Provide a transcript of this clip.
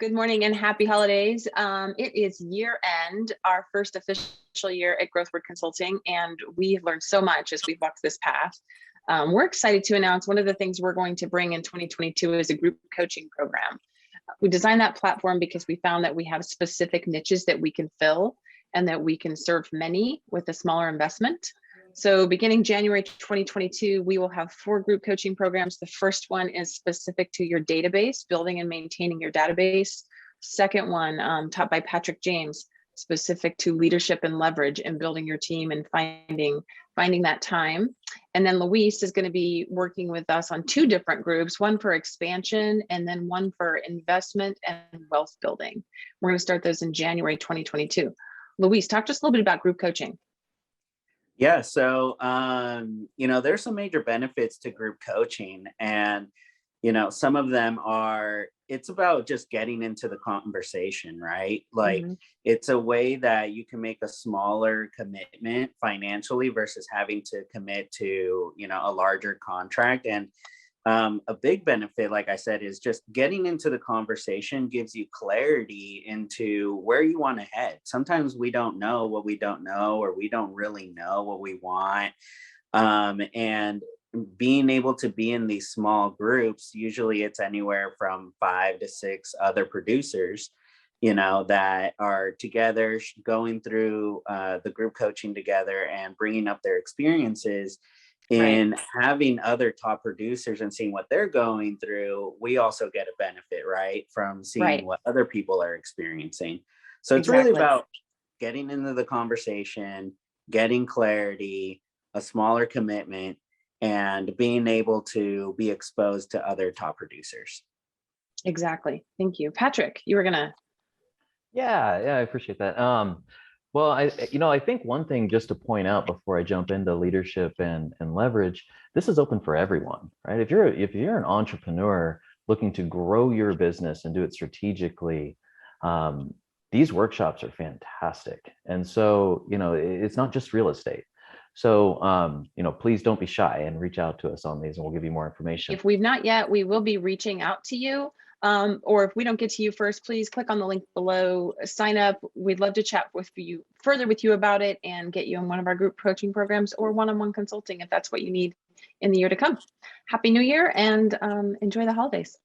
Good morning and happy holidays. It is year end, our first official year at Growthward Consulting, and we have learned so much as we've walked this path. We're excited to announce one of the things we're going to bring in 2022 is a group coaching program. We designed that platform because we found that we have specific niches that we can fill and that we can serve many with a smaller investment. So beginning January 2022, we will have 4 group coaching programs. The first one is specific to your database, building and maintaining your database. Second one, taught by Patrick James, specific to leadership and leverage and building your team and finding that time. And then Luis is going to be working with us on 2 different groups, one for expansion and then one for investment and wealth building. We're going to start those in January 2022. Luis, talk to us a little bit about group coaching. Yeah, so there's some major benefits to group coaching, and some of them are, it's about just getting into the conversation, right? Like it's a way that you can make a smaller commitment financially versus having to commit to a larger contract. And a big benefit, like I said, is just getting into the conversation gives you clarity into where you want to head. Sometimes we don't know what we don't know, or we don't really know what we want. And being able to be in these small groups, usually it's anywhere from 5 to 6 other producers, that are together going through the group coaching together and bringing up their experiences. In having other top producers and seeing what they're going through, we also get a benefit, right, from seeing what other people are experiencing. So it's really about getting into the conversation, getting clarity, a smaller commitment, and being able to be exposed to other top producers. Exactly. Thank you. Patrick, you were gonna. Yeah, I appreciate that. Well, I think one thing just to point out before I jump into leadership and leverage, this is open for everyone, right? If you're an entrepreneur looking to grow your business and do it strategically, these workshops are fantastic. And so, it's not just real estate. So, please don't be shy and reach out to us on these and we'll give you more information. If we've not yet, we will be reaching out to you. Or if we don't get to you first, please click on the link below, sign up. We'd love to chat further with you about it and get you in one of our group coaching programs or one-on-one consulting if that's what you need in the year to come. Happy New Year and enjoy the holidays.